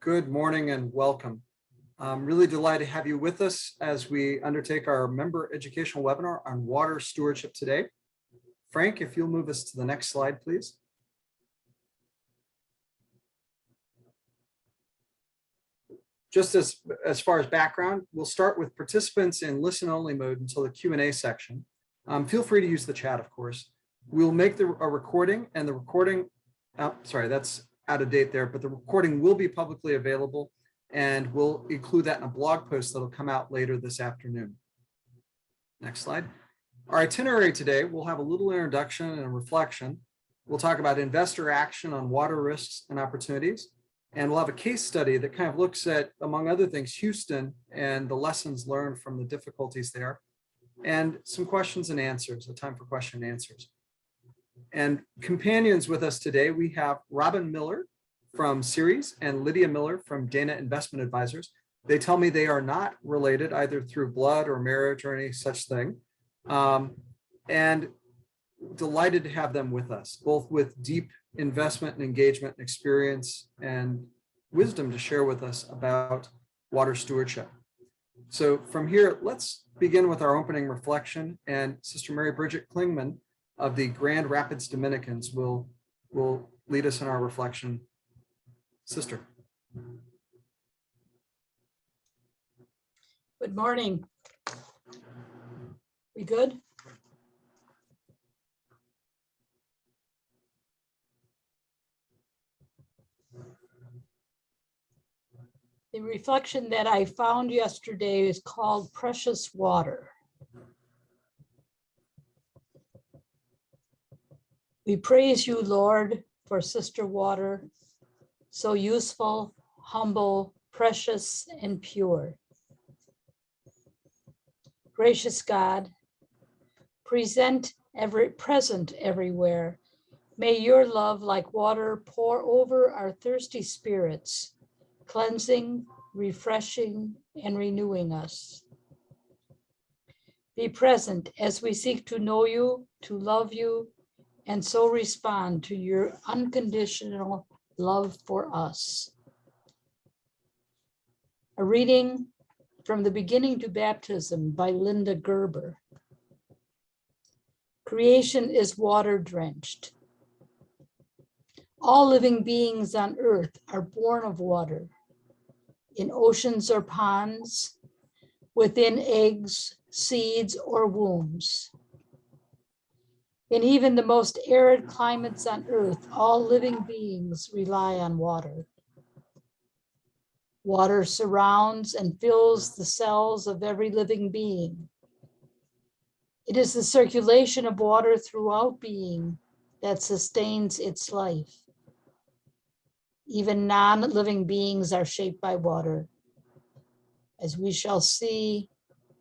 Good morning and welcome. I'm really delighted to have you with us as we undertake our member educational webinar on water stewardship today. Frank, if you'll move us to the next slide, please. Just as far as background, we'll start with participants in listen-only mode until the Q&A section. Feel free to use the chat, of course. We'll make a recording, and the recording, sorry, that's out of date there, but the recording will be publicly available, and we'll include that in a blog post that'll come out later this afternoon. Next slide. Our itinerary today, we'll have a little introduction and a reflection. We'll talk about investor action on water risks and opportunities. And we'll have a case study that kind of looks at, among other things, Houston and the lessons learned from the difficulties there, and some questions and answers, a time for question and answers. And companions with us today, we have Robin Miller from Ceres and Lydia Miller from Dana Investment Advisors. They tell me they are not related either through blood or marriage or any such thing. And delighted to have them with us, both with deep investment and engagement and experience and wisdom to share with us about water stewardship. So from here, let's begin with our opening reflection, and Sister Mary Bridget Klingman of the Grand Rapids Dominicans will lead us in our reflection. Sister. Good morning. We good? The reflection that I found yesterday is called Precious Water. We praise you, Lord, for Sister Water, so useful, humble, precious, and pure. Gracious God, present present everywhere. May your love like water pour over our thirsty spirits, cleansing, refreshing, and renewing us. Be present as we seek to know you, to love you, and so respond to your unconditional love for us. A reading from The Beginning to Baptism by Linda Gerber. Creation is water drenched. All living beings on earth are born of water, in oceans or ponds, within eggs, seeds, or wombs. In even the most arid climates on earth, all living beings rely on water. Water surrounds and fills the cells of every living being. It is the circulation of water throughout being that sustains its life. Even non-living beings are shaped by water. As we shall see,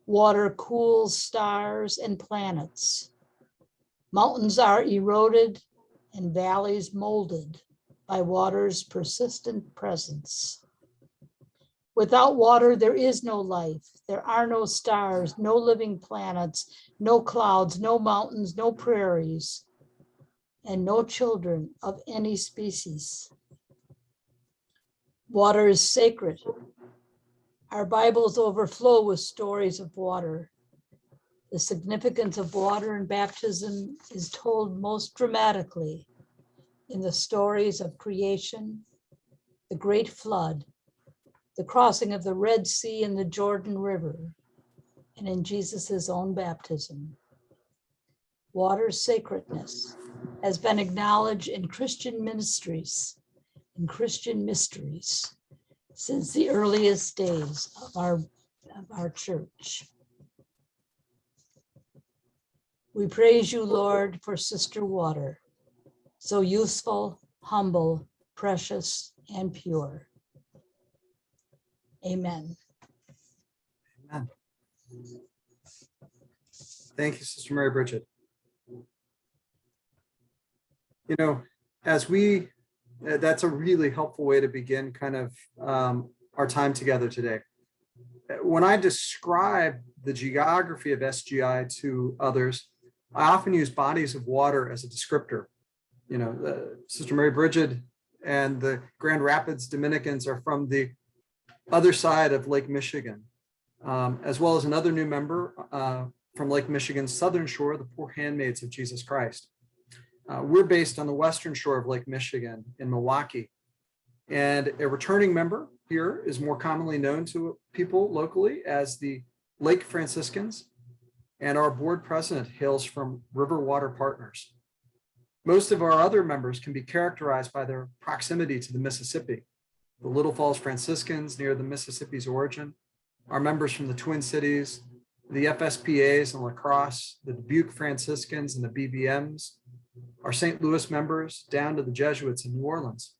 water cools stars and planets. Mountains are eroded and valleys molded by water's persistent presence. Without water, there is no life. There are no stars, no living planets, no clouds, no mountains, no prairies, and no children of any species. Water is sacred. Our Bibles overflow with stories of water. The significance of water in baptism is told most dramatically in the stories of creation, the great flood, the crossing of the Red Sea and the Jordan River, and in Jesus's own baptism. Water's sacredness has been acknowledged in Christian ministries and Christian mysteries since the earliest days of our church. We praise you, Lord, for Sister Water, so useful, humble, precious, and pure. Amen. Amen. Thank you, Sister Mary Bridget. You know, that's a really helpful way to begin kind of our time together today. When I describe the geography of SGI to others, I often use bodies of water as a descriptor. You know, Sister Mary Bridget and the Grand Rapids Dominicans are from the other side of Lake Michigan, as well as another new member from Lake Michigan's southern shore, the Poor Handmaids of Jesus Christ. We're based on the western shore of Lake Michigan in Milwaukee. And a returning member here is more commonly known to people locally as the Lake Franciscans. And our board president hails from River Water Partners. Most of our other members can be characterized by their proximity to the Mississippi. The Little Falls Franciscans near the Mississippi's origin, our members from the Twin Cities, the FSPAs in La Crosse, the Dubuque Franciscans and the BBMs, our St. Louis members down to the Jesuits in New Orleans.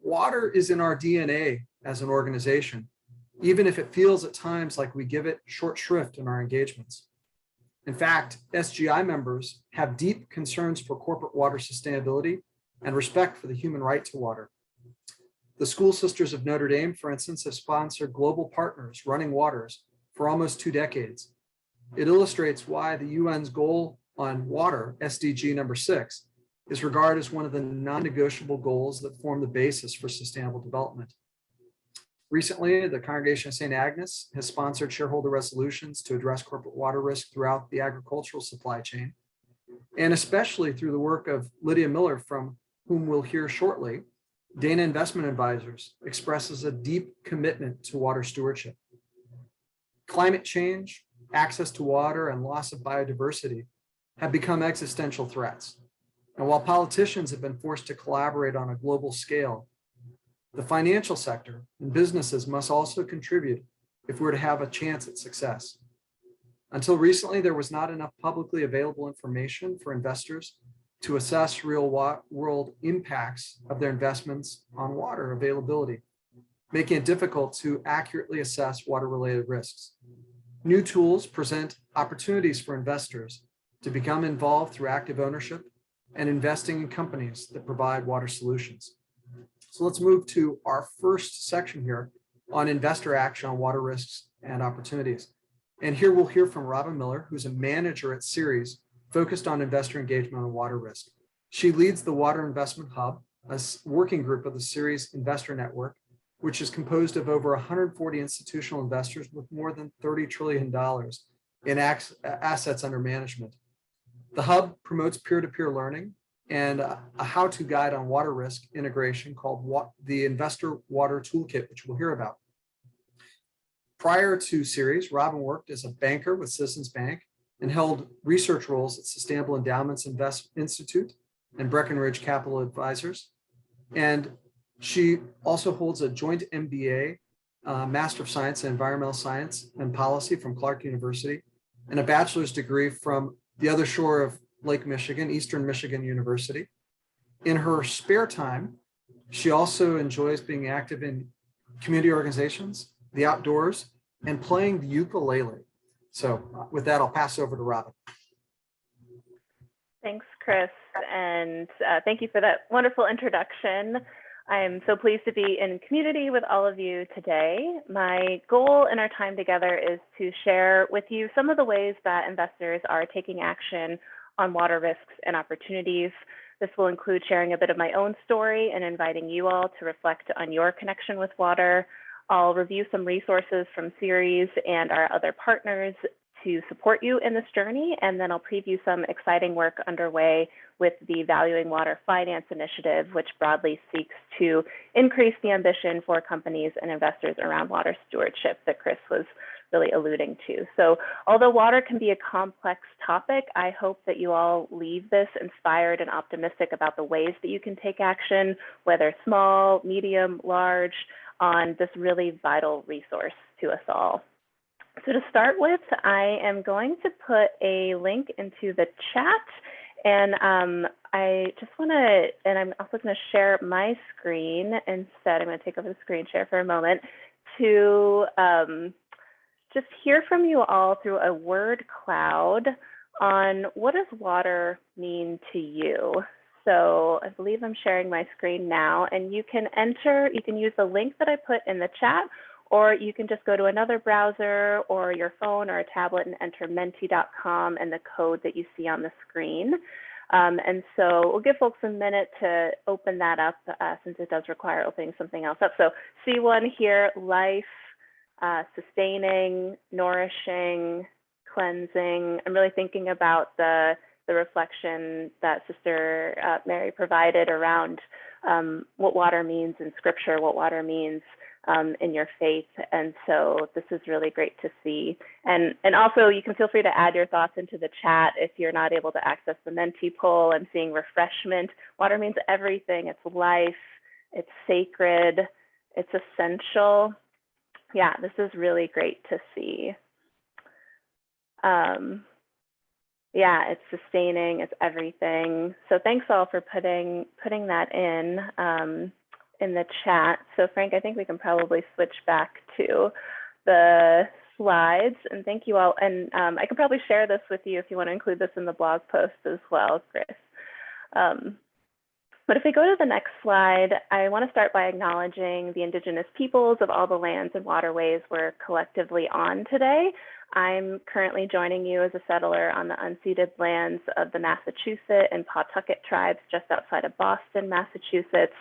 Water is in our DNA as an organization, even if it feels at times like we give it short shrift in our engagements. In fact, SGI members have deep concerns for corporate water sustainability and respect for the human right to water. The School Sisters of Notre Dame, for instance, have sponsored global partners running waters for almost 2 decades. It illustrates why the UN's goal on water, SDG number 6, is regarded as one of the non-negotiable goals that form the basis for sustainable development. Recently, the Congregation of St. Agnes has sponsored shareholder resolutions to address corporate water risk throughout the agricultural supply chain, and especially through the work of Lydia Miller, from whom we'll hear shortly. Dana Investment Advisors expresses a deep commitment to water stewardship. Climate change, access to water, and loss of biodiversity have become existential threats. And while politicians have been forced to collaborate on a global scale, the financial sector and businesses must also contribute if we're to have a chance at success. Until recently, there was not enough publicly available information for investors to assess real-world impacts of their investments on water availability, making it difficult to accurately assess water-related risks. New tools present opportunities for investors to become involved through active ownership and investing in companies that provide water solutions. So let's move to our first section here on investor action on water risks and opportunities. And here we'll hear from Robin Miller, who's a manager at Ceres, focused on investor engagement on water risk. She leads the Water Investment Hub, a working group of the Ceres Investor Network, which is composed of over 140 institutional investors with more than $30 trillion in assets under management. The hub promotes peer-to-peer learning and a how-to guide on water risk integration called the Investor Water Toolkit, which we'll hear about. Prior to Ceres, Robin worked as a banker with Citizens Bank and held research roles at Sustainable Endowments Institute and Breckenridge Capital Advisors. And she also holds a joint MBA, Master of Science in Environmental Science and Policy from Clark University, and a bachelor's degree from the other shore of Lake Michigan, Eastern Michigan University. In her spare time, she also enjoys being active in community organizations, the outdoors, and playing the ukulele. So with that, I'll pass over to Robin. Thanks, Chris, and thank you for that wonderful introduction. I'm so pleased to be in community with all of you today. My goal in our time together is to share with you some of the ways that investors are taking action on water risks and opportunities. This will include sharing a bit of my own story and inviting you all to reflect on your connection with water. I'll review some resources from Ceres and our other partners to support you in this journey, and then I'll preview some exciting work underway with the Valuing Water Finance Initiative, which broadly seeks to increase the ambition for companies and investors around water stewardship that Chris was really alluding to. So although water can be a complex topic, I hope that you all leave this inspired and optimistic about the ways that you can take action, whether small, medium, large, on this really vital resource to us all. So to start with, I am going to put a link into the chat, and I just want to, and I'm also going to share my screen instead. I'm going to take over the screen share for a moment to just hear from you all through a word cloud on what does water mean to you. So I believe I'm sharing my screen now, and you can use the link that I put in the chat, or you can just go to another browser or your phone or a tablet and enter menti.com and the code that you see on the screen. And so we'll give folks a minute to open that up since it does require opening something else up. So C1 here, life, sustaining, nourishing, cleansing. I'm really thinking about the reflection that Sister Mary provided around what water means in scripture, what water means in your faith. And so this is really great to see. And also you can feel free to add your thoughts into the chat if you're not able to access the Menti poll. I'm seeing refreshment. Water means everything. It's life, it's sacred, it's essential. Yeah, this is really great to see. Yeah, it's sustaining, it's everything. So thanks all for putting that in the chat. So Frank, I think we can probably switch back to the slides, and thank you all. And I can probably share this with you if you want to include this in the blog post as well, Chris. But if we go to the next slide, I want to start by acknowledging the Indigenous peoples of all the lands and waterways we're collectively on today. I'm currently joining you as a settler on the unceded lands of the Massachusetts and Pawtucket tribes just outside of Boston, Massachusetts.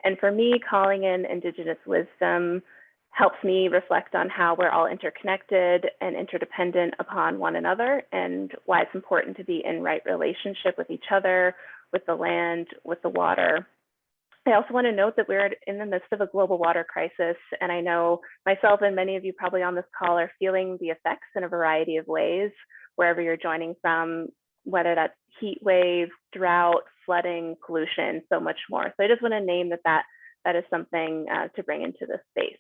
And for me, calling in Indigenous wisdom helps me reflect on how we're all interconnected and interdependent upon one another, and why it's important to be in right relationship with each other, with the land, with the water. I also want to note that we're in the midst of a global water crisis, and I know myself and many of you probably on this call are feeling the effects in a variety of ways, wherever you're joining from, whether that's heat wave, drought, flooding, pollution, so much more. So I just want to name that is something to bring into this space.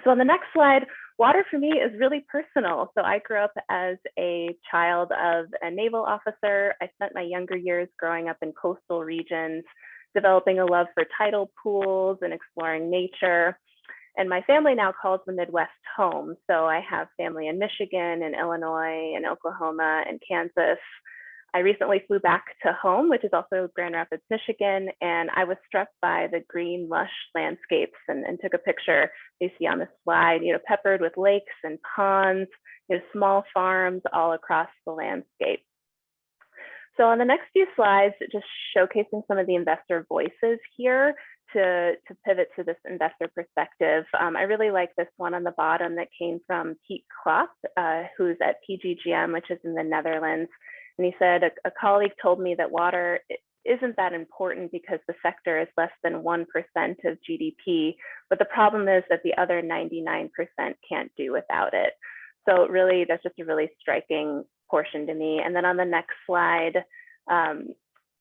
So on the next slide, water for me is really personal. So I grew up as a child of a naval officer. I spent my younger years growing up in coastal regions, developing a love for tidal pools and exploring nature. And my family now calls the Midwest home. So I have family in Michigan and Illinois and Oklahoma and Kansas. I recently flew back to home, which is also Grand Rapids, Michigan, and I was struck by the green, lush landscapes and took a picture you see on the slide, peppered with lakes and ponds, small farms all across the landscape. So on the next few slides, just showcasing some of the investor voices here to pivot to this investor perspective. I really like this one on the bottom that came from Pete Klopp, who's at PGGM, which is in the Netherlands. And he said, a colleague told me that water isn't that important because the sector is less than 1% of GDP, but the problem is that the other 99% can't do without it. So really, that's just a really striking portion to me. And then on the next slide,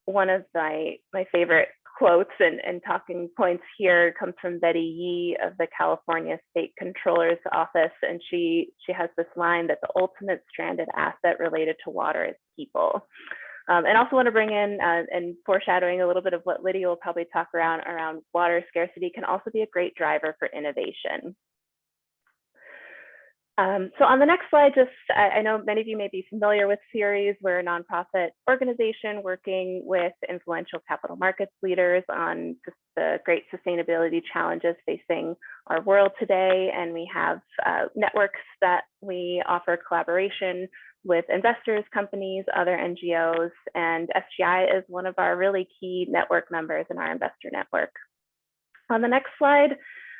one of my favorite quotes and talking points here comes from Betty Yee of the California State Controller's Office. And she has this line that the ultimate stranded asset related to water is people. And also want to bring in and foreshadowing a little bit of what Lydia will probably talk around water scarcity can also be a great driver for innovation. So on the next slide, I know many of you may be familiar with Ceres. We're a nonprofit organization working with influential capital markets leaders on just the great sustainability challenges facing our world today. And we have networks that we offer collaboration with investors, companies, other NGOs, and SGI is one of our really key network members in our investor network. On the next slide,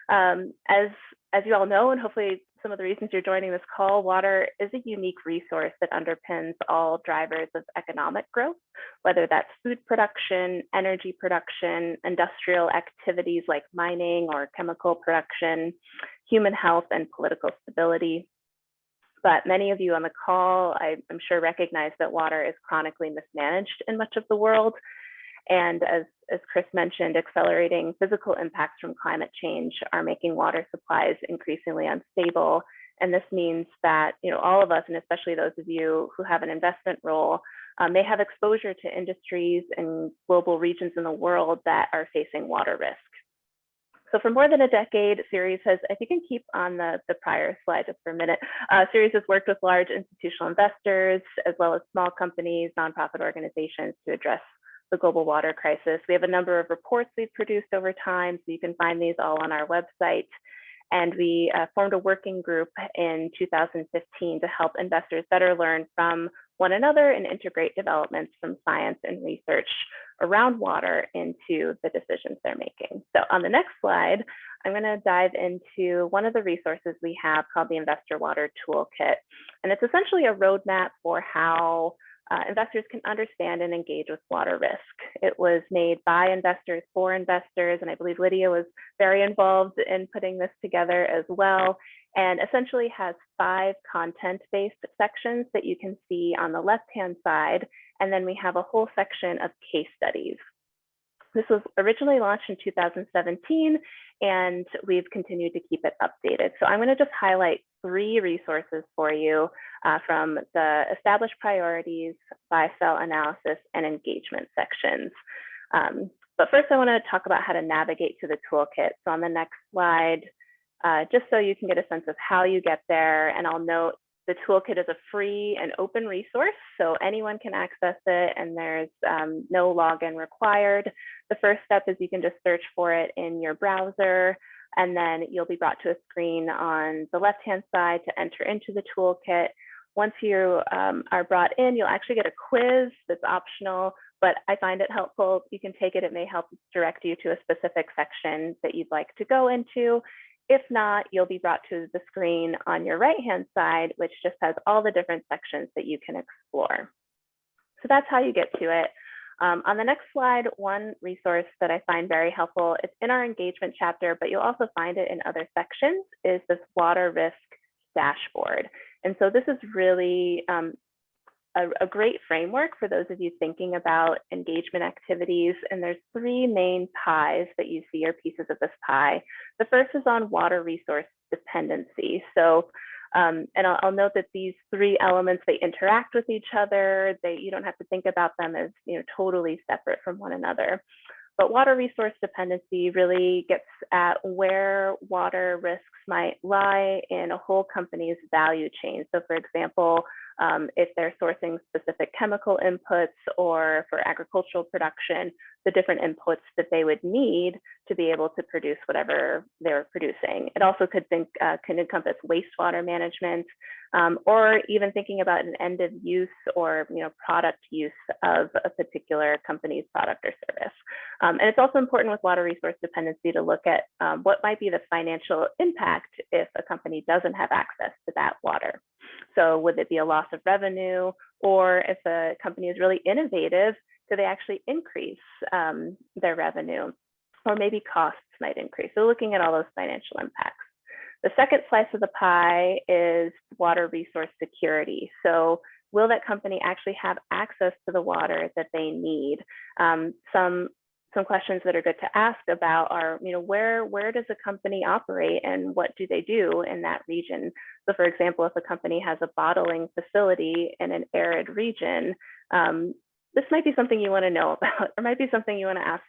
as you all know, and hopefully some of the reasons you're joining this call, water is a unique resource that underpins all drivers of economic growth, whether that's food production, energy production, industrial activities like mining or chemical production, human health, and political stability. But many of you on the call, I'm sure, recognize that water is chronically mismanaged in much of the world. And as Chris mentioned, accelerating physical impacts from climate change are making water supplies increasingly unstable. And this means that all of us, and especially those of you who have an investment role, may have exposure to industries and global regions in the world that are facing water risk. So for more than a decade, Ceres has, if you can keep on the prior slide just for a minute, Ceres has worked with large institutional investors, as well as small companies, nonprofit organizations to address the global water crisis. We have a number of reports we've produced over time, so you can find these all on our website. And we formed a working group in 2015 to help investors better learn from one another and integrate developments from science and research around water into the decisions they're making. So on the next slide, I'm going to dive into one of the resources we have called the Investor Water Toolkit. And it's essentially a roadmap for how investors can understand and engage with water risk. It was made by investors for investors, and I believe Lydia was very involved in putting this together as well, and essentially has 5 content-based sections that you can see on the left-hand side, and then we have a whole section of case studies. This was originally launched in 2017, and we've continued to keep it updated. So I'm going to just highlight 3 resources for you from the established priorities, buy-sell analysis, and engagement sections. But first, I want to talk about how to navigate to the toolkit. So on the next slide, just so you can get a sense of how you get there, and I'll note the toolkit is a free and open resource, so anyone can access it, and there's no login required. The first step is you can just search for it in your browser, and then you'll be brought to a screen on the left-hand side to enter into the toolkit. Once you are brought in, you'll actually get a quiz that's optional, but I find it helpful. You can take it. It may help direct you to a specific section that you'd like to go into. If not, you'll be brought to the screen on your right-hand side, which just has all the different sections that you can explore. So that's how you get to it. On the next slide, one resource that I find very helpful, it's in our engagement chapter, but you'll also find it in other sections, is this water risk dashboard. And so this is really a great framework for those of you thinking about engagement activities. And there's 3 main pies that you see, or pieces of this pie. The first is on water resource dependency. So, and I'll note that these 3 elements, they interact with each other. You don't have to think about them as totally separate from one another. But water resource dependency really gets at where water risks might lie in a whole company's value chain. So for example, if they're sourcing specific chemical inputs, or for agricultural production, the different inputs that they would need to be able to produce whatever they're producing. It also could encompass wastewater management, or even thinking about an end of use or product use of a particular company's product or service. And it's also important with water resource dependency to look at what might be the financial impact if a company doesn't have access to that water. So would it be a loss of revenue, or if a company is really innovative, do they actually increase their revenue, or maybe costs might increase? So looking at all those financial impacts. The second slice of the pie is water resource security. So will that company actually have access to the water that they need? Some questions that are good to ask about are, where does a company operate and what do they do in that region? So for example, if a company has a bottling facility in an arid region, this might be something you want to know about, or might be something you want to ask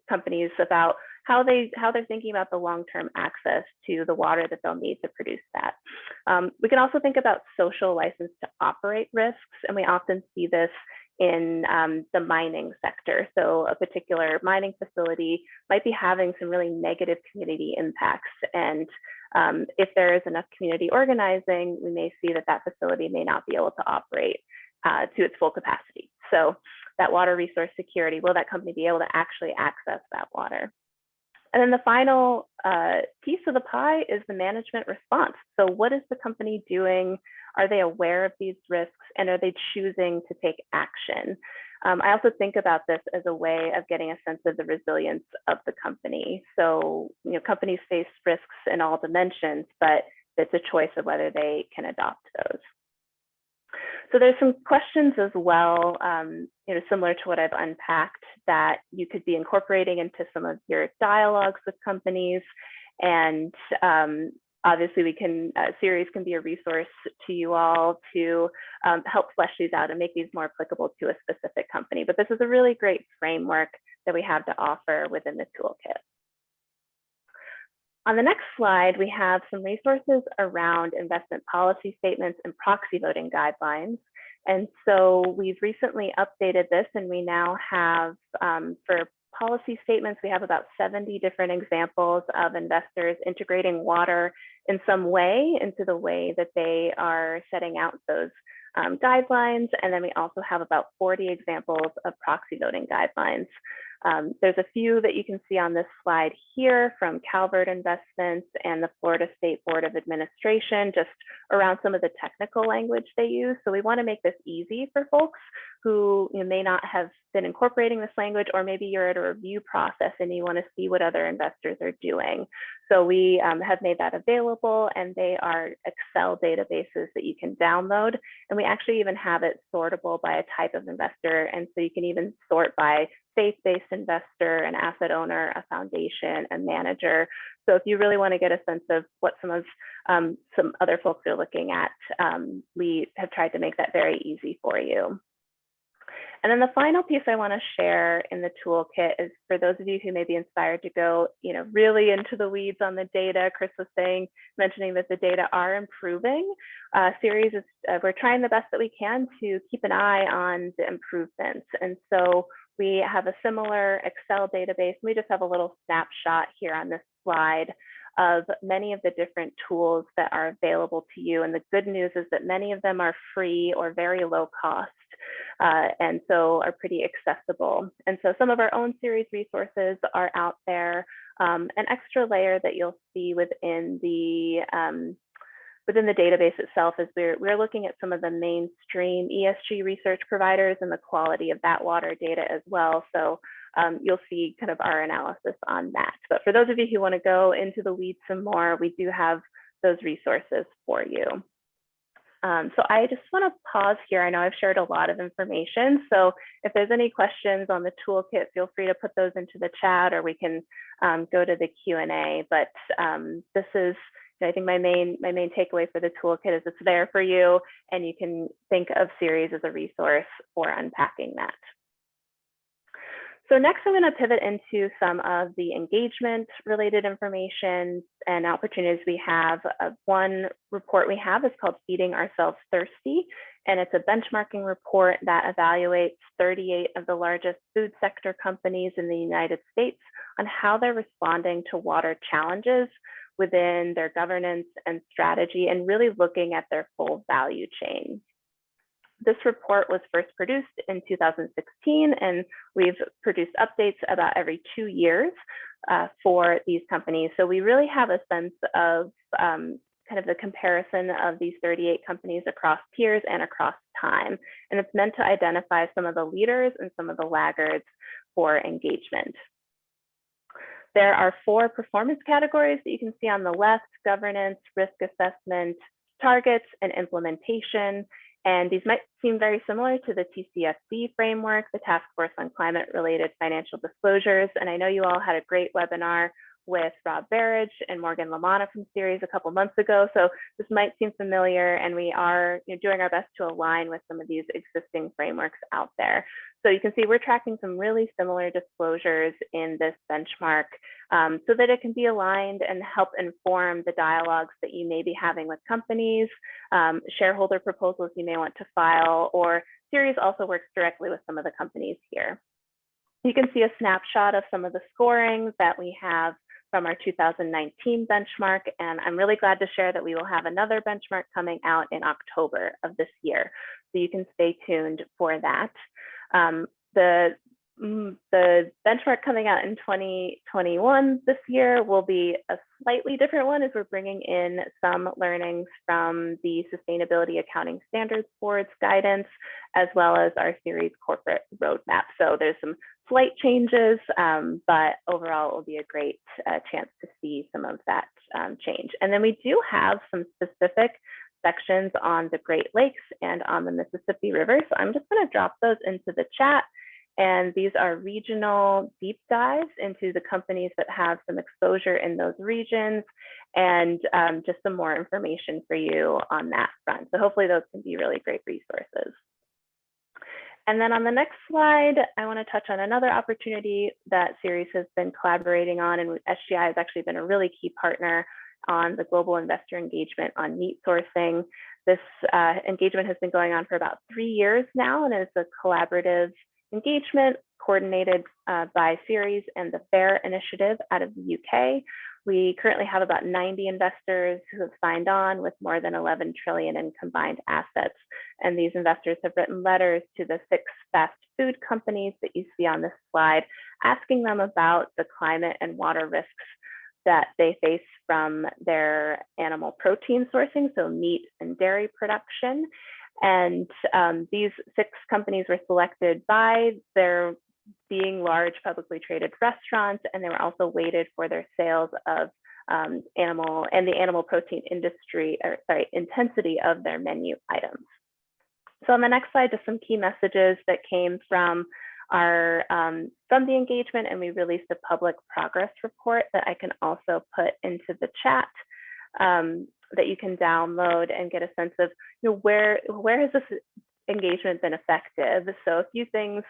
companies about how they're thinking about the long-term access to the water that they'll need to produce that. We can also think about social license to operate risks, and we often see this in the mining sector. So a particular mining facility might be having some really negative community impacts. And if there is enough community organizing, we may see that that facility may not be able to operate to its full capacity. So that water resource security, will that company be able to actually access that water? And then the final piece of the pie is the management response. So what is the company doing? Are they aware of these risks, and are they choosing to take action? I also think about this as a way of getting a sense of the resilience of the company. So, companies face risks in all dimensions, but it's a choice of whether they can adopt those. So there's some questions as well, similar to what I've unpacked, that you could be incorporating into some of your dialogues with companies. And obviously Ceres can be a resource to you all to help flesh these out and make these more applicable to a specific company. But this is a really great framework that we have to offer within the toolkit. On the next slide, we have some resources around investment policy statements and proxy voting guidelines. And so we've recently updated this, and we now have, for policy statements, we have about 70 different examples of investors integrating water in some way into the way that they are setting out those guidelines, and then we also have about 40 examples of proxy voting guidelines. There's a few that you can see on this slide here from Calvert Investments and the Florida State Board of Administration, just around some of the technical language they use. So we want to make this easy for folks who may not have been incorporating this language, or maybe you're at a review process and you want to see what other investors are doing. So we have made that available, and they are Excel databases that you can download. And we actually even have it sortable by a type of investor. And so you can even sort by faith-based investor, an asset owner, a foundation, a manager. So if you really want to get a sense of what some other folks are looking at, we have tried to make that very easy for you. And then the final piece I want to share in the toolkit is for those of you who may be inspired to go, really into the weeds on the data. Chris was mentioning that the data are improving. Ceres is, we're trying the best that we can to keep an eye on the improvements. And so we have a similar Excel database. We just have a little snapshot here on this slide of many of the different tools that are available to you. And the good news is that many of them are free or very low cost, and so are pretty accessible. And so some of our own Ceres resources are out there. An extra layer that you'll see within the database itself is we're looking at some of the mainstream ESG research providers and the quality of that water data as well. So you'll see kind of our analysis on that. But for those of you who want to go into the weeds some more, we do have those resources for you. So I just want to pause here. I know I've shared a lot of information. So if there's any questions on the toolkit, feel free to put those into the chat, or we can go to the Q&A. But this is, I think my main takeaway for the toolkit is it's there for you, and you can think of Ceres as a resource for unpacking that. So next, I'm going to pivot into some of the engagement related information and opportunities we have. One report we have is called Feeding Ourselves Thirsty, and it's a benchmarking report that evaluates 38 of the largest food sector companies in the United States on how they're responding to water challenges within their governance and strategy, and really looking at their full value chain. This report was first produced in 2016, and we've produced updates about every 2 years for these companies. So we really have a sense of kind of the comparison of these 38 companies across peers and across time. And it's meant to identify some of the leaders and some of the laggards for engagement. There are 4 performance categories that you can see on the left: governance, risk assessment, targets, and implementation. And these might seem very similar to the TCFD framework, the Task Force on Climate-Related Financial Disclosures. And I know you all had a great webinar with Rob Barrage and Morgan Lamana from Ceres a couple months ago. So this might seem familiar, and we are doing our best to align with some of these existing frameworks out there. So you can see we're tracking some really similar disclosures in this benchmark so that it can be aligned and help inform the dialogues that you may be having with companies, shareholder proposals you may want to file, or Ceres also works directly with some of the companies here. You can see a snapshot of some of the scoring that we have from our 2019 benchmark, and I'm really glad to share that we will have another benchmark coming out in October of this year. So you can stay tuned for that. The benchmark coming out in 2021 this year will be a slightly different one, as we're bringing in some learnings from the Sustainability Accounting Standards Board's guidance, as well as our Ceres corporate roadmap. So there's some slight changes, but overall it will be a great chance to see some of that change. And then we do have some specific sections on the Great Lakes and on the Mississippi River. So I'm just going to drop those into the chat. And these are regional deep dives into the companies that have some exposure in those regions, and just some more information for you on that front. So hopefully those can be really great resources. And then on the next slide, I want to touch on another opportunity that Ceres has been collaborating on, and SGI has actually been a really key partner on the global investor engagement on meat sourcing. This engagement has been going on for about 3 years now, and it's a collaborative engagement coordinated by Ceres and the FAIR initiative out of the UK. We currently have about 90 investors who have signed on with more than 11 trillion in combined assets. And these investors have written letters to the 6 fast food companies that you see on this slide, asking them about the climate and water risks that they face from their animal protein sourcing, so meat and dairy production. And these 6 companies were selected by their being large publicly traded restaurants, and they were also weighted for their sales of the animal protein industry, or sorry, intensity of their menu items. So on the next slide, just some key messages that came from from the engagement, and we released a public progress report that I can also put into the chat that you can download and get a sense of, where has this engagement been effective. So a few things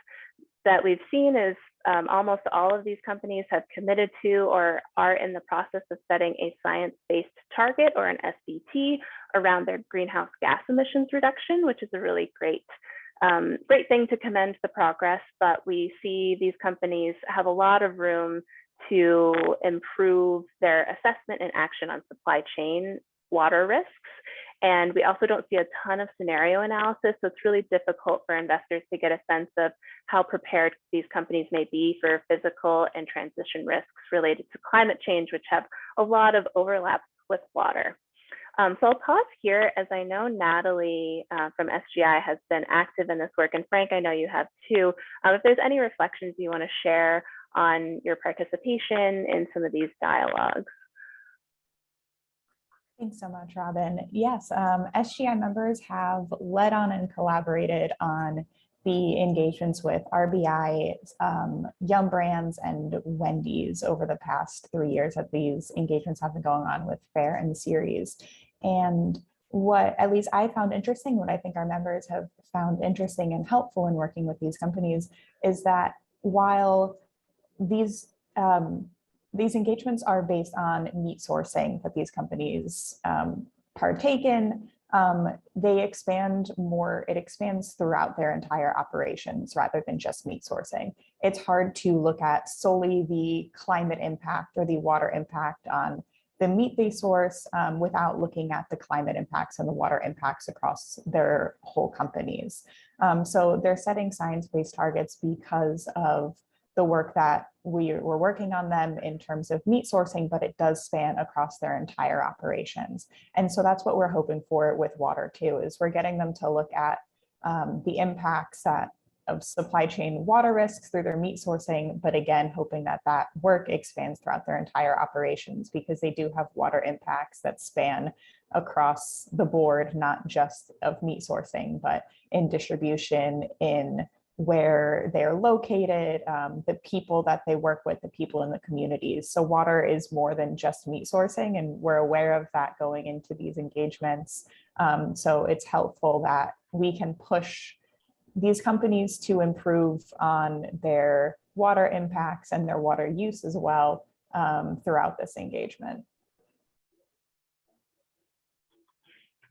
that we've seen is almost all of these companies have committed to or are in the process of setting a science-based target, or an SBT, around their greenhouse gas emissions reduction, which is a really great thing to commend the progress. But we see these companies have a lot of room to improve their assessment and action on supply chain water risks. And we also don't see a ton of scenario analysis, so it's really difficult for investors to get a sense of how prepared these companies may be for physical and transition risks related to climate change, which have a lot of overlap with water. So I'll pause here, as I know Natalie from SGI has been active in this work, and Frank, I know you have too. If there's any reflections you want to share on your participation in some of these dialogues. Thanks so much, Robin. Yes, SGI members have led on and collaborated on the engagements with RBI, Yum Brands, and Wendy's over the past 3 years that these engagements have been going on with FAIR and Ceres. And what at least I found interesting, what I think our members have found interesting and helpful in working with these companies, is that while these engagements are based on meat sourcing that these companies partake in, they expand more, it expands throughout their entire operations rather than just meat sourcing. It's hard to look at solely the climate impact or the water impact on the meat they source without looking at the climate impacts and the water impacts across their whole companies. So they're setting science-based targets because of the work that we're working on them in terms of meat sourcing, but it does span across their entire operations. And so that's what we're hoping for with water too, is we're getting them to look at the impacts of supply chain water risks through their meat sourcing, but again, hoping that that work expands throughout their entire operations, because they do have water impacts that span across the board, not just of meat sourcing, but in distribution, in where they're located, the people that they work with, the people in the communities. So water is more than just meat sourcing, and we're aware of that going into these engagements. So it's helpful that we can push these companies to improve on their water impacts and their water use as well throughout this engagement.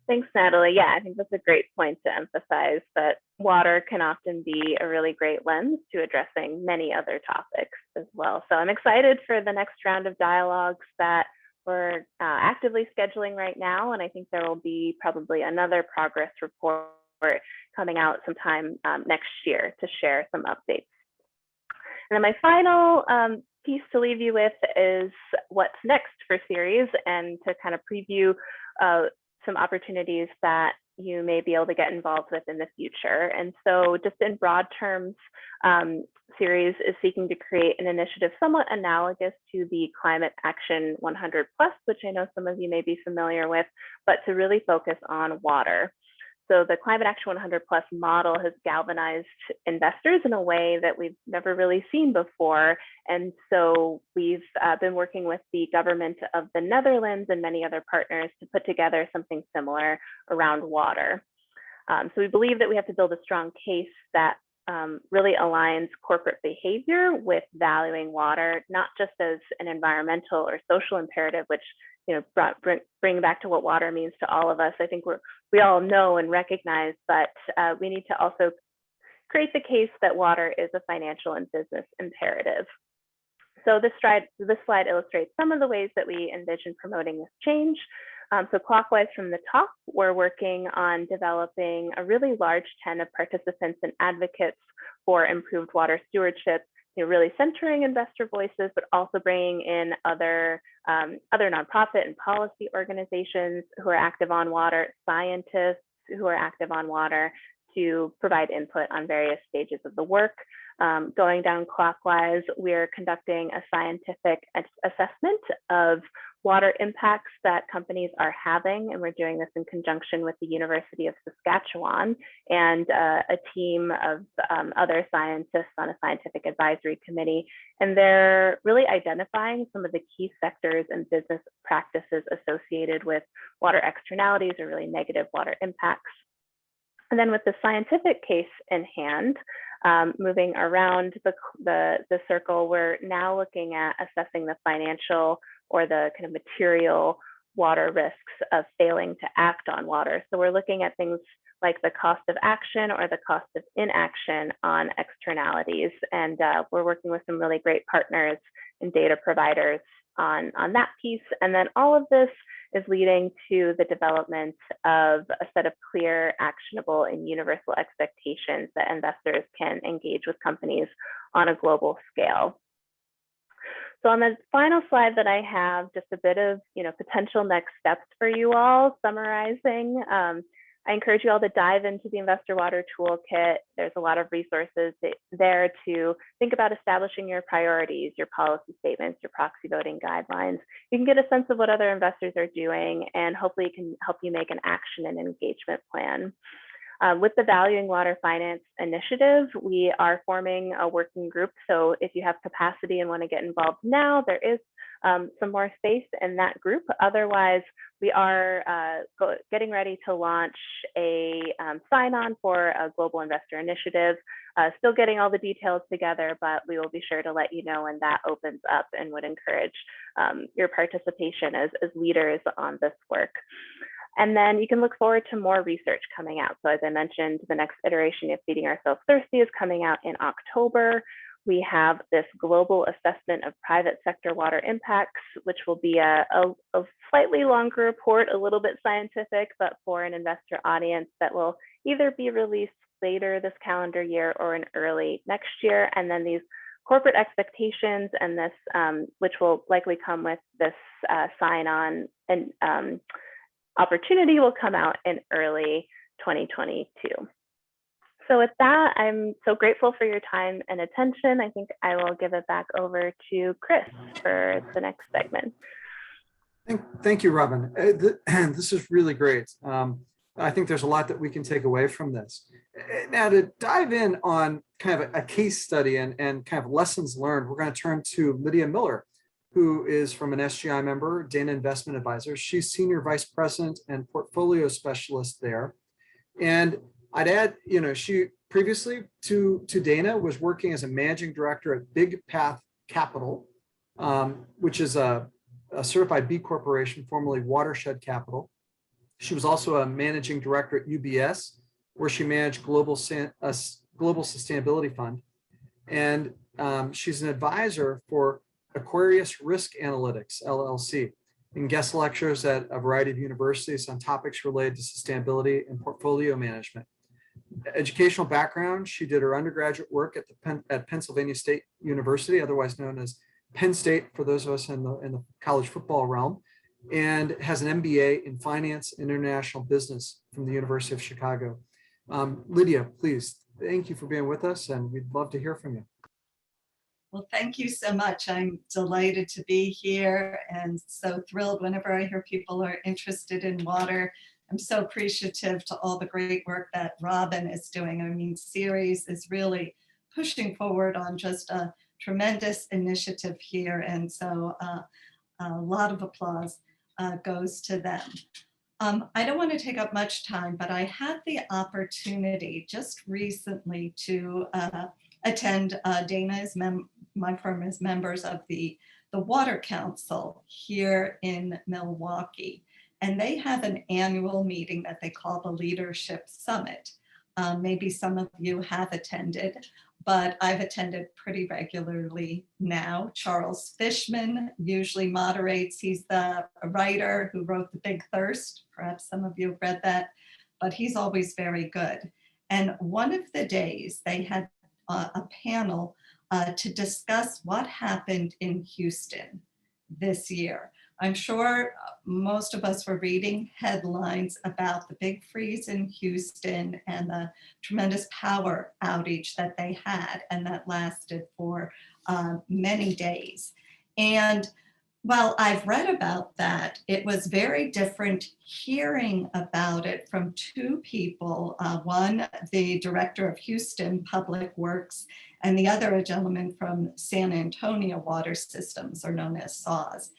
Thanks, Natalie. Yeah, I think that's a great point to emphasize that water can often be a really great lens to addressing many other topics as well. So I'm excited for the next round of dialogues that we're actively scheduling right now. And I think there will be probably another progress report coming out sometime next year to share some updates. And then my final piece to leave you with is what's next for Ceres, and to kind of preview some opportunities that you may be able to get involved with in the future. And so just in broad terms, Ceres is seeking to create an initiative somewhat analogous to the Climate Action 100+, which I know some of you may be familiar with, but to really focus on water. So the Climate Action 100+ model has galvanized investors in a way that we've never really seen before. And so we've been working with the government of the Netherlands and many other partners to put together something similar around water. So we believe that we have to build a strong case that really aligns corporate behavior with valuing water, not just as an environmental or social imperative, which bring back to what water means to all of us. I think we all know and recognize, but we need to also create the case that water is a financial and business imperative. So this slide illustrates some of the ways that we envision promoting this change. So clockwise from the top, we're working on developing a really large tent of participants and advocates for improved water stewardship, really centering investor voices, but also bringing in other nonprofit and policy organizations who are active on water, scientists who are active on water, to provide input on various stages of the work. Going down clockwise, we're conducting a scientific assessment of water impacts that companies are having, and we're doing this in conjunction with the University of Saskatchewan and a team of other scientists on a scientific advisory committee. And they're really identifying some of the key sectors and business practices associated with water externalities or really negative water impacts. And then with the scientific case in hand, moving around the circle, we're now looking at assessing the financial or the kind of material water risks of failing to act on water. So we're looking at things like the cost of action or the cost of inaction on externalities. And we're working with some really great partners and data providers on that piece. And then all of this is leading to the development of a set of clear, actionable, and universal expectations that investors can engage with companies on a global scale. So on the final slide that I have, just a bit of potential next steps for you all, summarizing. I encourage you all to dive into the Investor Water Toolkit. There's a lot of resources there to think about establishing your priorities, your policy statements, your proxy voting guidelines. You can get a sense of what other investors are doing, and hopefully it can help you make an action and engagement plan. With the Valuing Water Finance Initiative, we are forming a working group. So if you have capacity and want to get involved now, there is some more space in that group. Otherwise, we are getting ready to launch a sign-on for a global investor initiative. Still getting all the details together, but we will be sure to let you know when that opens up, and would encourage your participation as leaders on this work. And then you can look forward to more research coming out. So as I mentioned, the next iteration of Feeding Ourselves Thirsty is coming out in October. We have this global assessment of private sector water impacts, which will be a slightly longer report, a little bit scientific, but for an investor audience that will either be released later this calendar year or in early next year. And then these corporate expectations and this, which will likely come with this sign-on and opportunity, will come out in early 2022. So with that, I'm so grateful for your time and attention. I think I will give it back over to Chris for the next segment. Thank you, Robin. This is really great. I think there's a lot that we can take away from this. Now, to dive in on kind of a case study and kind of lessons learned, we're going to turn to Lydia Miller, who is from an SGI member, Dana Investment Advisors. She's Senior Vice President and Portfolio Specialist there. And I'd add, she previously to Dana was working as a Managing Director at Big Path Capital, which is a certified B Corporation, formerly Watershed Capital. She was also a Managing Director at UBS, where she managed Global Sustainability Fund. And she's an advisor for Aquarius Risk Analytics, LLC, and guest lectures at a variety of universities on topics related to sustainability and portfolio management. Educational background, she did her undergraduate work at Pennsylvania State University, otherwise known as Penn State for those of us in the college football realm, and has an MBA in Finance and International Business from the University of Chicago. Lydia, please, thank you for being with us, and we'd love to hear from you. Well, thank you so much. I'm delighted to be here and so thrilled whenever I hear people are interested in water. I'm so appreciative to all the great work that Robin is doing. I mean, Ceres is really pushing forward on just a tremendous initiative here. And so a lot of applause goes to them. I don't want to take up much time, but I had the opportunity just recently to attend. My firm is members of the Water Council here in Milwaukee, and they have an annual meeting that they call the Leadership Summit. Maybe some of you have attended. but I've attended pretty regularly now. Charles Fishman usually moderates. He's the writer who wrote The Big Thirst. Perhaps some of you have read that, but he's always very good. And one of the days they had a panel to discuss what happened in Houston this year. I'm sure most of us were reading headlines about the big freeze in Houston and the tremendous power outage that they had, and that lasted for many days. And while I've read about that, it was very different hearing about it from two people. One, the director of Houston Public Works, and the other, a gentleman from San Antonio Water Systems, or known as SAWS.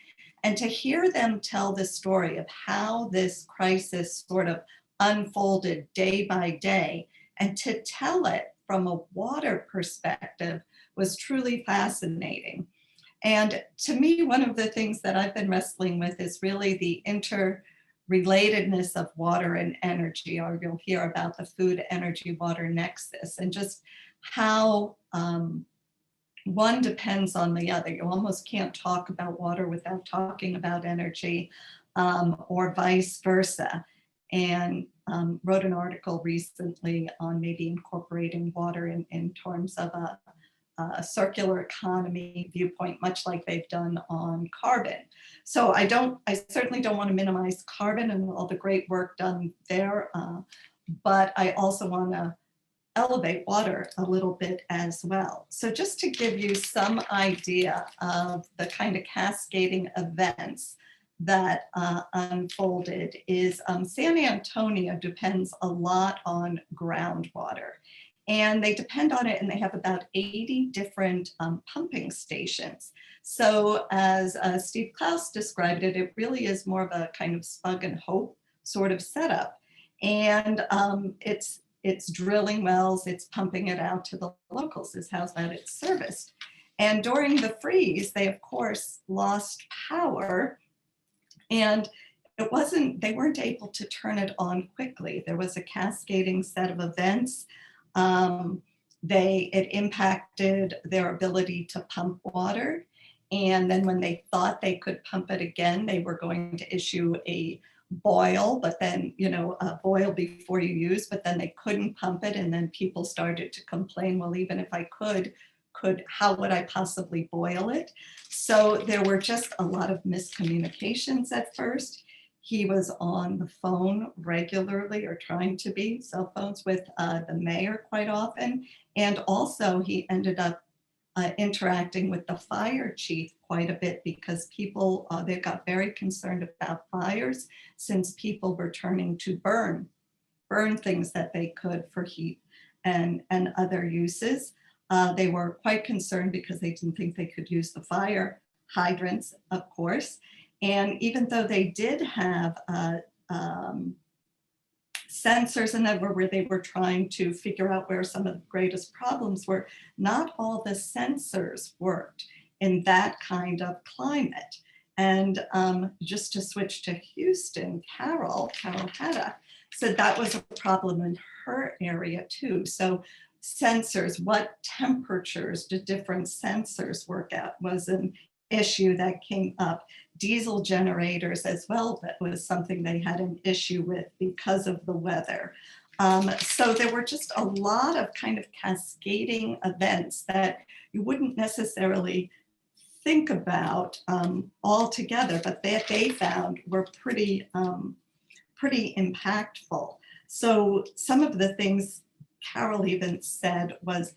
And to hear them tell the story of how this crisis sort of unfolded day by day, and to tell it from a water perspective was truly fascinating. And to me, one of the things that I've been wrestling with is really the interrelatedness of water and energy, or you'll hear about the food, energy, water nexus, and just how one depends on the other. You almost can't talk about water without talking about energy, or vice versa. And wrote an article recently on maybe incorporating water in terms of a circular economy viewpoint, much like they've done on carbon. So I certainly don't want to minimize carbon and all the great work done there, but I also want to elevate water a little bit as well. So just to give you some idea of the kind of cascading events that unfolded is San Antonio depends a lot on groundwater. And they depend on it, and they have about 80 different pumping stations. So as Steve Klaus described it, it really is more of a kind of spug and hope sort of setup. And it's drilling wells, it's pumping it out to the locals, is how that it's serviced. And during the freeze, they of course lost power, and they weren't able to turn it on quickly. There was a cascading set of events. It impacted their ability to pump water. And then when they thought they could pump it again, they were going to issue a boil, but then, boil before you use, but then they couldn't pump it. And then people started to complain, well, even if I could, how would I possibly boil it? So there were just a lot of miscommunications at first. He was on the phone regularly, or trying to be, cell phones, with the mayor quite often. And also he ended up interacting with the fire chief quite a bit, because people, they got very concerned about fires, since people were turning to burn things that they could for heat and other uses. They were quite concerned because they didn't think they could use the fire hydrants, of course. And even though they did have sensors, and that were where they were trying to figure out where some of the greatest problems were, not all the sensors worked in that kind of climate. And just to switch to Houston, Carol Hada said that was a problem in her area too. So sensors, what temperatures do different sensors work at, was an issue that came up. Diesel generators as well, that was something they had an issue with because of the weather. So there were just a lot of kind of cascading events that you wouldn't necessarily think about all together, but that they found were pretty impactful. So some of the things Carol even said was,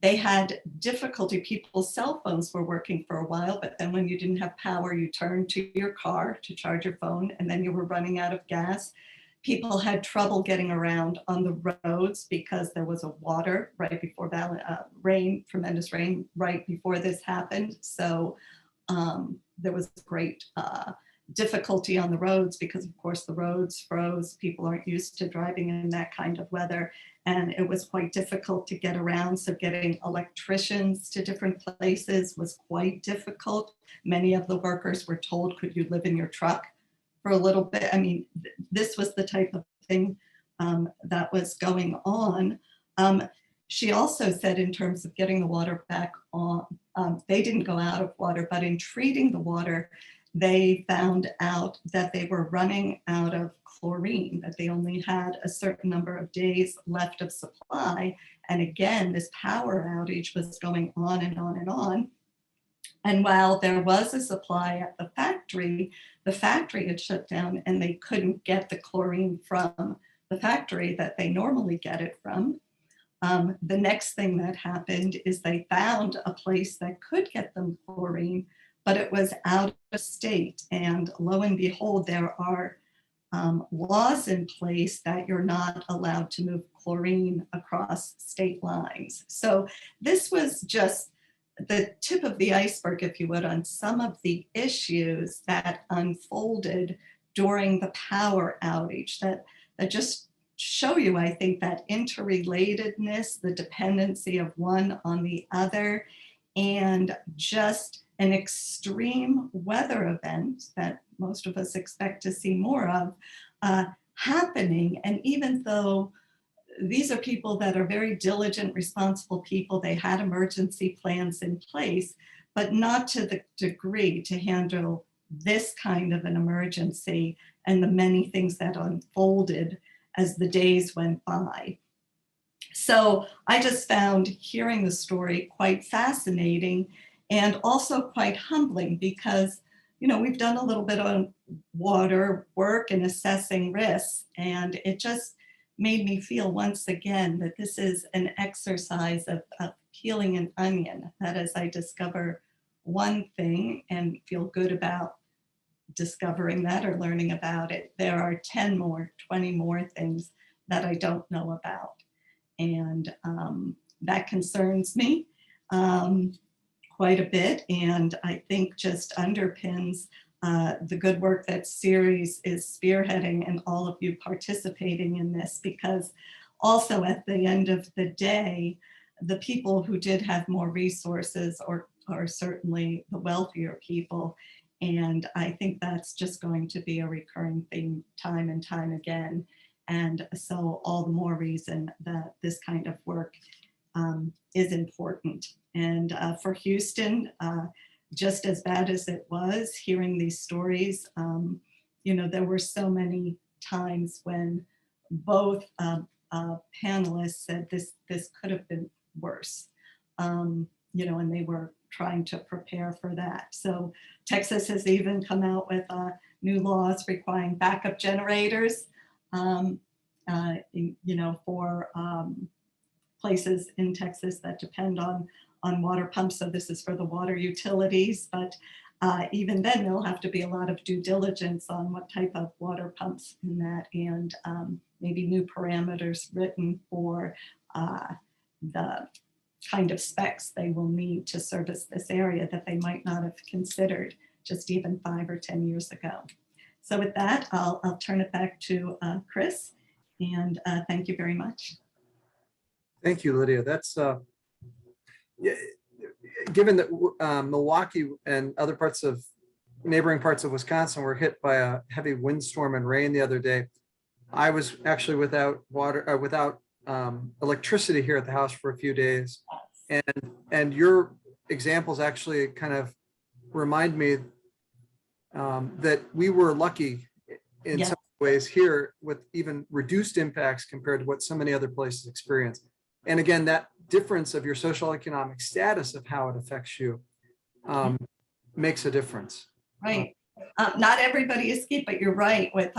they had difficulty. People's cell phones were working for a while, but then when you didn't have power, you turned to your car to charge your phone, and then you were running out of gas. People had trouble getting around on the roads because there was a water right before tremendous rain right before this happened. So there was great difficulty on the roads because, of course, the roads froze. People aren't used to driving in that kind of weather. And it was quite difficult to get around. So getting electricians to different places was quite difficult. Many of the workers were told, could you live in your truck for a little bit? I mean, this was the type of thing that was going on. She also said in terms of getting the water back on, they didn't go out of water, but in treating the water, they found out that they were running out of chlorine, that they only had a certain number of days left of supply. And again, this power outage was going on and on and on. And while there was a supply at the factory had shut down and they couldn't get the chlorine from the factory that they normally get it from. The next thing that happened is they found a place that could get them chlorine, but it was out of state. And lo and behold, there are laws in place that you're not allowed to move chlorine across state lines. So this was just the tip of the iceberg, if you would, on some of the issues that unfolded during the power outage that just show you, I think, that interrelatedness, the dependency of one on the other, and just an extreme weather event that most of us expect to see more of happening. And even though these are people that are very diligent, responsible people, they had emergency plans in place, but not to the degree to handle this kind of an emergency and the many things that unfolded as the days went by. So I just found hearing the story quite fascinating and also quite humbling because, you know, we've done a little bit on water work and assessing risks, and it just made me feel once again that this is an exercise of peeling an onion, that as I discover one thing and feel good about discovering that or learning about it, there are 10 more, 20 more things that I don't know about. And that concerns me quite a bit. And I think just underpins the good work that Ceres is spearheading and all of you participating in this, because also at the end of the day, the people who did have more resources are certainly the wealthier people. And I think that's just going to be a recurring theme time and time again. And so all the more reason that this kind of work is important. And for Houston, just as bad as it was hearing these stories, you know, there were so many times when both panelists said this could have been worse, you know, and they were trying to prepare for that. So Texas has even come out with new laws requiring backup generators, you know, for places in Texas that depend on water pumps. So this is for the water utilities, but even then there'll have to be a lot of due diligence on what type of water pumps in that, and maybe new parameters written for the kind of specs they will need to service this area that they might not have considered just even 5 or 10 years ago. So with that, I'll turn it back to Chris, and thank you very much. Thank you, Lydia. That's yeah, given that Milwaukee and other parts of neighboring parts of Wisconsin were hit by a heavy windstorm and rain the other day. I was actually without water, without electricity here at the house for a few days, and your examples actually kind of remind me that we were lucky in some ways here with even reduced impacts compared to what so many other places experience. And again, that difference of your social economic status of how it affects you makes a difference. Right. Not everybody escaped, but you're right. With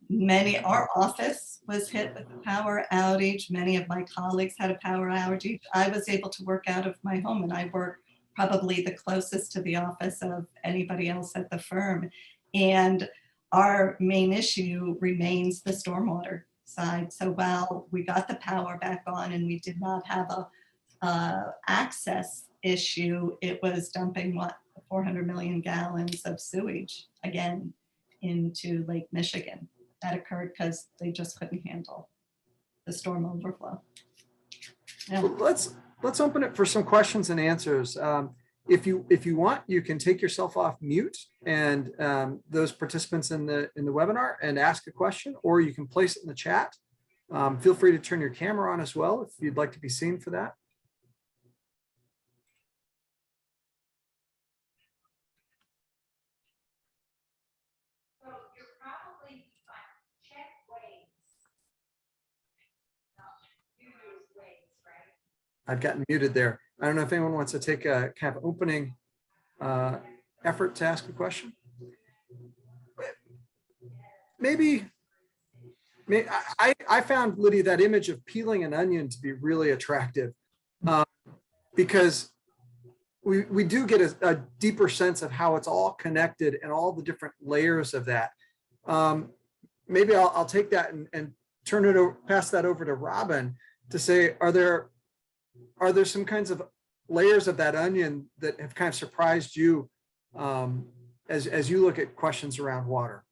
many, our office was hit with a power outage. Many of my colleagues had a power outage. I was able to work out of my home, and I work probably the closest to the office of anybody else at the firm. And our main issue remains the stormwater side. So while we got the power back on and we did not have a access issue, it was dumping 400 million gallons of sewage again into Lake Michigan. That occurred because they just couldn't handle the storm overflow. Yeah. Well, let's open it for some questions and answers. If you want, you can take yourself off mute, and those participants in the webinar, and ask a question, or you can place it in the chat. Feel free to turn your camera on as well if you'd like to be seen for that. I've gotten muted there. I don't know if anyone wants to take a kind of opening effort to ask a question. Maybe I found, Lydia, that image of peeling an onion to be really attractive because we do get a deeper sense of how it's all connected and all the different layers of that. Maybe I'll take that and turn it over, pass that over to Robin to say, are there some kinds of layers of that onion that have kind of surprised you as you look at questions around water?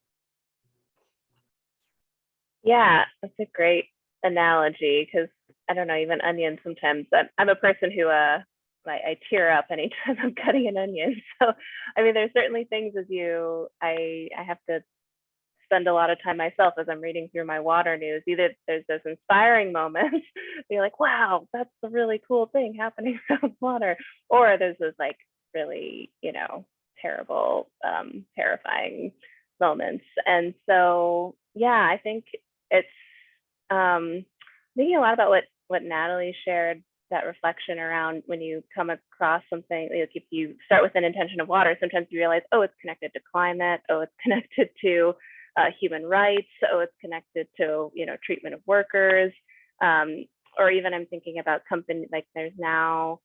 Yeah, that's a great analogy because I don't know, even onions sometimes. I'm a person who I tear up anytime I'm cutting an onion. So I mean, there's certainly things I have to spend a lot of time myself as I'm reading through my water news. Either there's those inspiring moments, you're like, wow, that's a really cool thing happening around water, or there's those like really, terrible, terrifying moments. And so, yeah, I think it's thinking a lot about what Natalie shared, that reflection around when you come across something, like if you start with an intention of water, sometimes you realize, oh, it's connected to climate, oh, it's connected to human rights, oh, it's connected to treatment of workers, or even I'm thinking about companies, like there's now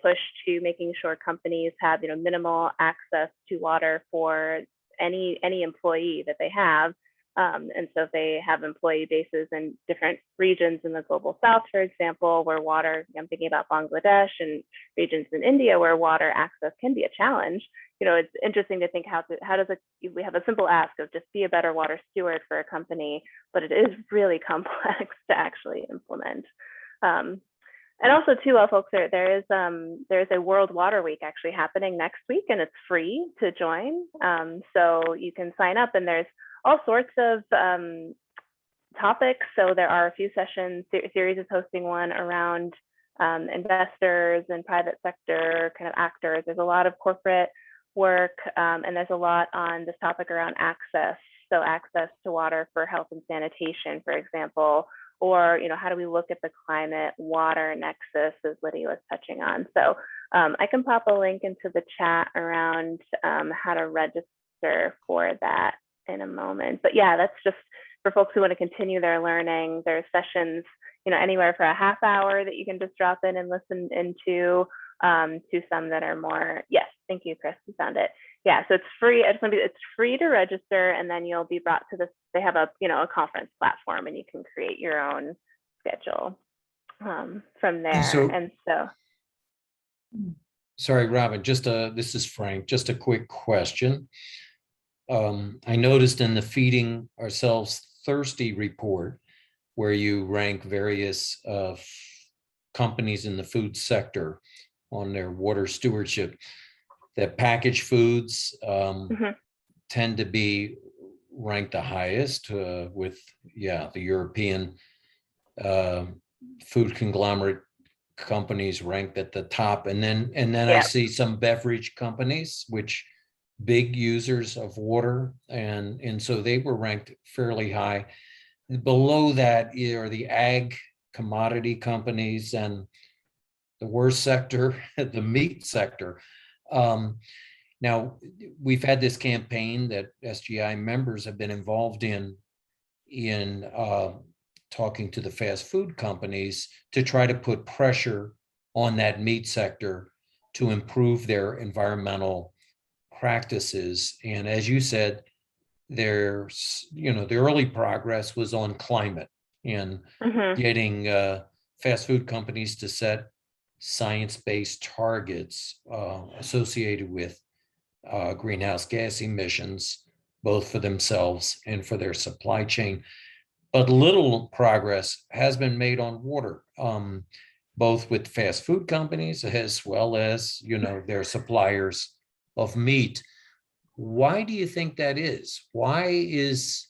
push to making sure companies have minimal access to water for any employee that they have. And so if they have employee bases in different regions in the global south, for example, where water, I'm thinking about Bangladesh and regions in India where water access can be a challenge. It's interesting to think we have a simple ask of just be a better water steward for a company, but it is really complex to actually implement. And also too, folks, there's a World Water Week actually happening next week, and it's free to join. So you can sign up, and there's all sorts of topics. So there are a few sessions. Ceres is hosting one around investors and private sector kind of actors. There's a lot of corporate work, and there's a lot on this topic around access. So access to water for health and sanitation, for example, or how do we look at the climate water nexus, as Lydia was touching on. So I can pop a link into the chat around how to register for that in a moment. But yeah, that's just for folks who want to continue their learning. There's sessions, anywhere for a half hour that you can just drop in and listen into, to some that are more, yes, thank you, Chris, you found it. Yeah, so it's free. It's free to register, and then you'll be brought to this. They have a conference platform, and you can create your own schedule from there. And so, sorry, Robin. This is Frank. Just a quick question. I noticed in the Feeding Ourselves Thirsty report, where you rank various companies in the food sector on their water stewardship, that packaged foods tend to be ranked the highest with the European food conglomerate companies ranked at the top, and then I see some beverage companies which big users of water, and so they were ranked fairly high. Below that are the ag commodity companies, and the worst sector, the meat sector. Now, we've had this campaign that SGI members have been involved in talking to the fast food companies to try to put pressure on that meat sector to improve their environmental practices. And as you said, there's, the early progress was on climate and getting fast food companies to set science-based targets associated with greenhouse gas emissions, both for themselves and for their supply chain. But little progress has been made on water, both with fast food companies as well as, their suppliers of meat. Why do you think that is? Why is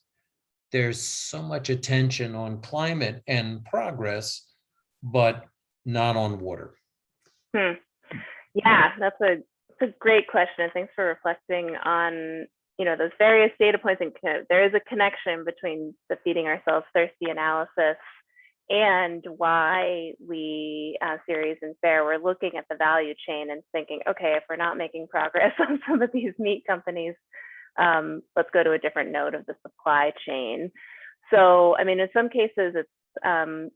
there's so much attention on climate and progress, but not on water? Yeah, that's a great question. Thanks for reflecting on, those various data points. And there is a connection between the feeding ourselves thirsty analysis and why we, Ceres and Fair, we're looking at the value chain and thinking, okay, if we're not making progress on some of these meat companies, let's go to a different node of the supply chain. So, I mean, in some cases, it's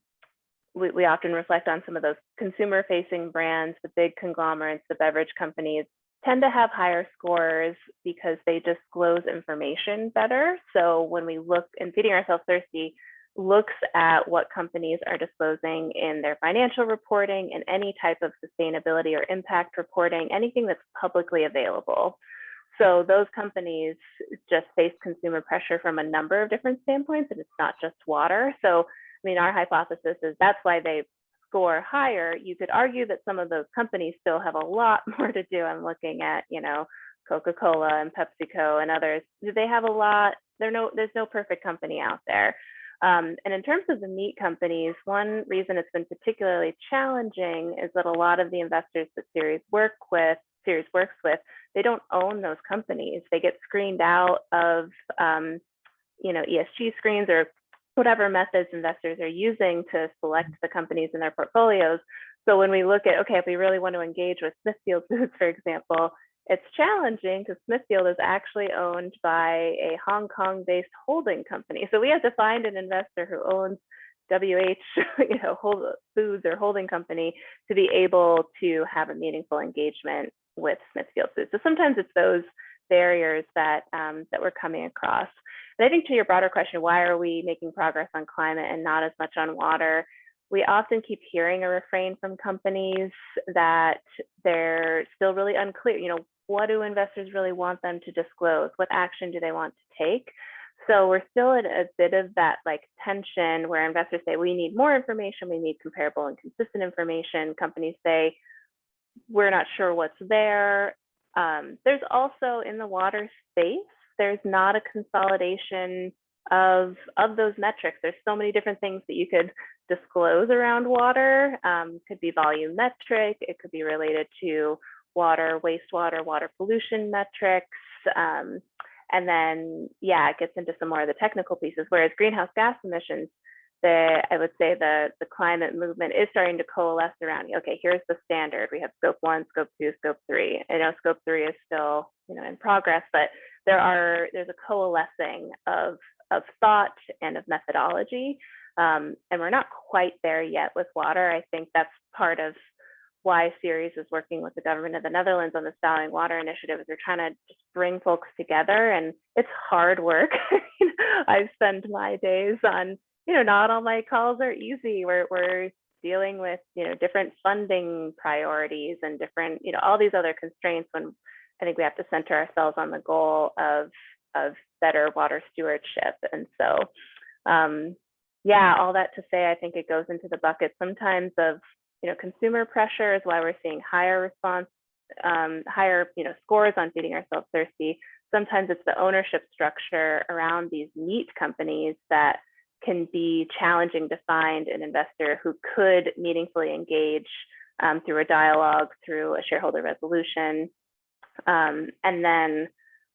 we often reflect on some of those consumer-facing brands, the big conglomerates, the beverage companies tend to have higher scores because they disclose information better. So when we look, and Feeding Ourselves Thirsty looks at what companies are disclosing in their financial reporting and any type of sustainability or impact reporting, anything that's publicly available. So those companies just face consumer pressure from a number of different standpoints, and it's not just water. So, I mean, our hypothesis is that's why they score higher. You could argue that some of those companies still have a lot more to do. I'm looking at, Coca-Cola and PepsiCo and others. They have a lot. There's no perfect company out there. And in terms of the meat companies, one reason it's been particularly challenging is that a lot of the investors that Ceres works with, they don't own those companies. They get screened out of, ESG screens or whatever methods investors are using to select the companies in their portfolios. So when we look at, okay, if we really want to engage with Smithfield Foods, for example, it's challenging because Smithfield is actually owned by a Hong Kong-based holding company. So we have to find an investor who owns WH, Foods or holding company to be able to have a meaningful engagement with Smithfield Foods. So sometimes it's those barriers that we're coming across. And I think to your broader question, why are we making progress on climate and not as much on water? We often keep hearing a refrain from companies that they're still really unclear. What do investors really want them to disclose? What action do they want to take? So we're still in a bit of that tension where investors say, we need more information, we need comparable and consistent information. Companies say, we're not sure what's there. There's also in the water space, there's not a consolidation of those metrics. There's so many different things that you could disclose around water. Could be volumetric, it could be related to water, wastewater, water pollution metrics. And then, it gets into some more of the technical pieces, whereas greenhouse gas emissions, I would say the climate movement is starting to coalesce around, okay, here's the standard. We have scope 1, scope 2, scope 3. I know scope 3 is still, in progress, but there's a coalescing of thought and of methodology. And we're not quite there yet with water. I think that's part of why Ceres is working with the government of the Netherlands on the Valuing Water initiative. Is they're trying to just bring folks together, and it's hard work. I spend my days on, not all my calls are easy. We're dealing with, different funding priorities and different, all these other constraints, when I think we have to center ourselves on the goal of better water stewardship. And so, all that to say, I think it goes into the bucket sometimes of, consumer pressure is why we're seeing higher response, higher, scores on Feeding Ourselves Thirsty. Sometimes it's the ownership structure around these meat companies that can be challenging to find an investor who could meaningfully engage through a dialogue, through a shareholder resolution. And then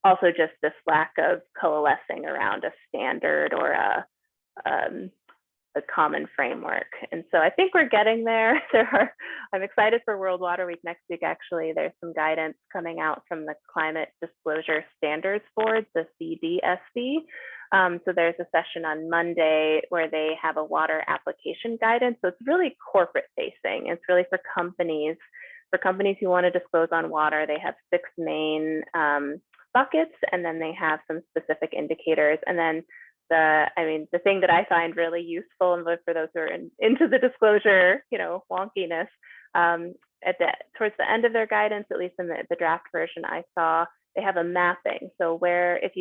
also just this lack of coalescing around a standard or a common framework. And so I think we're getting there. I'm excited for World Water Week next week. Actually, there's some guidance coming out from the Climate Disclosure Standards Board, the CDSB. So there's a session on Monday where they have a water application guidance. So it's really corporate facing. It's really for companies who want to disclose on water. They have 6 main buckets, and then they have some specific indicators. And then the thing that I find really useful, and for those who are into the disclosure, wonkiness, towards the end of their guidance, at least in the draft version I saw, they have a mapping. So where if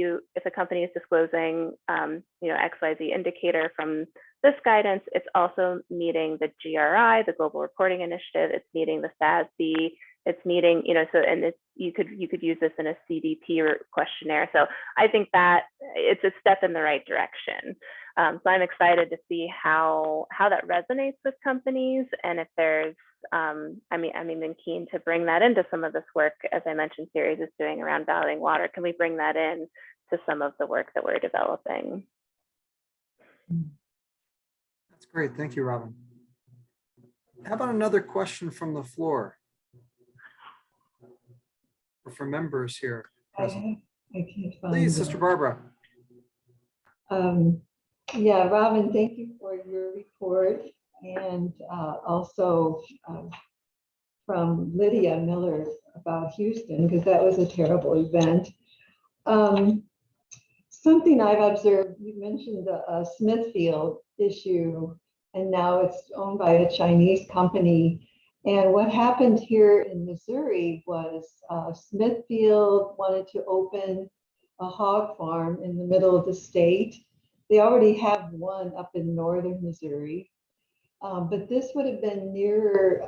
a company is disclosing, XYZ indicator from this guidance, it's also meeting the GRI, the Global Reporting Initiative. It's meeting the SASB. it's meeting, so, and it's, you could use this in a CDP or questionnaire. So I think that it's a step in the right direction. So I'm excited to see how that resonates with companies, and if there's, I'm even keen to bring that into some of this work, as I mentioned, Ceres is doing around valuing water. Can we bring that in to some of the work that we're developing? That's great. Thank you, Robin. How about another question from the floor? Or from members here present? I can't find Please, it. Sister Barbara. Yeah, Robin, thank you for your report, and also from Lydia Miller about Houston, because that was a terrible event. Something I've observed, you mentioned the Smithfield issue, and now it's owned by a Chinese company. And what happened here in Missouri was Smithfield wanted to open a hog farm in the middle of the state. They already have one up in northern Missouri, but this would have been near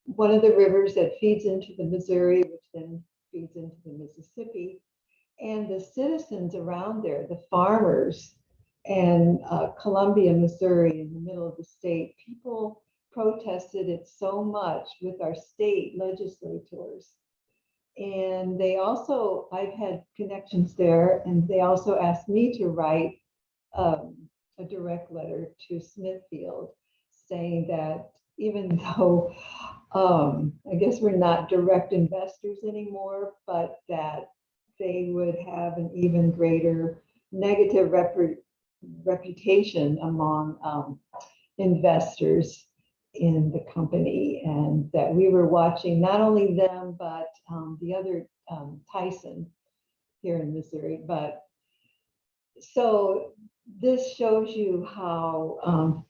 one of the rivers that feeds into the Missouri, which then feeds into the Mississippi. And the citizens around there, the farmers, and Columbia, Missouri, in the middle of the state, people protested it so much with our state legislators. And they also, I've had connections there, and they also asked me to write a direct letter to Smithfield saying that even though I guess we're not direct investors anymore, but that they would have an even greater negative reputation among investors in the company, and that we were watching not only them, but the other Tyson here in Missouri. But so this shows you how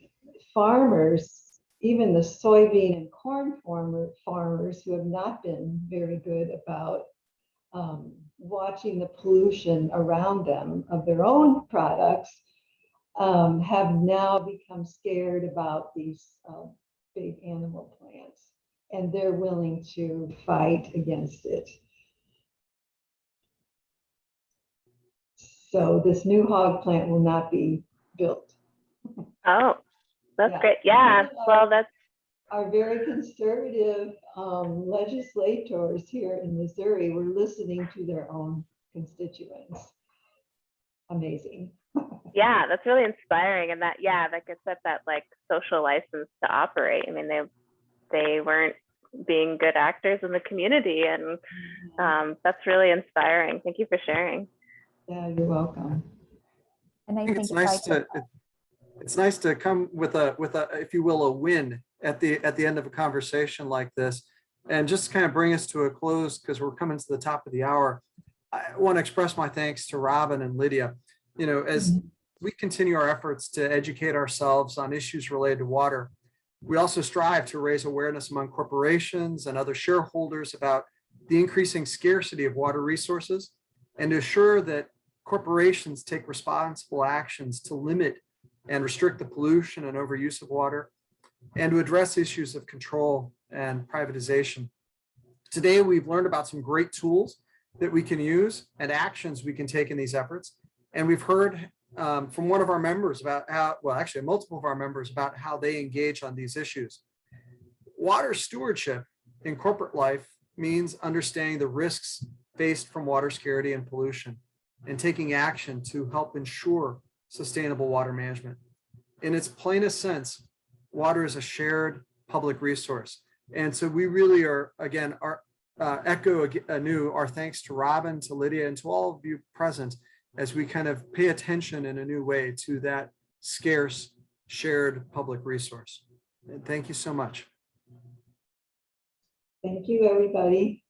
farmers, even the soybean and corn farmers who have not been very good about watching the pollution around them of their own products, have now become scared about these big animal plants, and they're willing to fight against it. So this new hog plant will not be built. Oh, that's Yeah. great. Yeah, well, that's Our very conservative legislators here in Missouri were listening to their own constituents. Amazing. yeah, that's really inspiring, and that gets at that like social license to operate. I mean, they weren't being good actors in the community, and that's really inspiring. Thank you for sharing. Yeah, you're welcome. And I think think it's nice to come with a if you will, a win at the end of a conversation like this, and just kind of bring us to a close because we're coming to the top of the hour. I want to express my thanks to Robin and Lydia. As we continue our efforts to educate ourselves on issues related to water, we also strive to raise awareness among corporations and other shareholders about the increasing scarcity of water resources, and to assure that corporations take responsible actions to limit and restrict the pollution and overuse of water, and to address issues of control and privatization. Today, we've learned about some great tools that we can use and actions we can take in these efforts. And we've heard from one of our members about how, well, actually multiple of our members, about how they engage on these issues. Water stewardship in corporate life means understanding the risks faced from water scarcity and pollution, and taking action to help ensure sustainable water management. In its plainest sense, water is a shared public resource. And so we really are, again, echo anew our thanks to Robin, to Lydia, and to all of you present as we kind of pay attention in a new way to that scarce, shared public resource. And thank you so much. Thank you, everybody.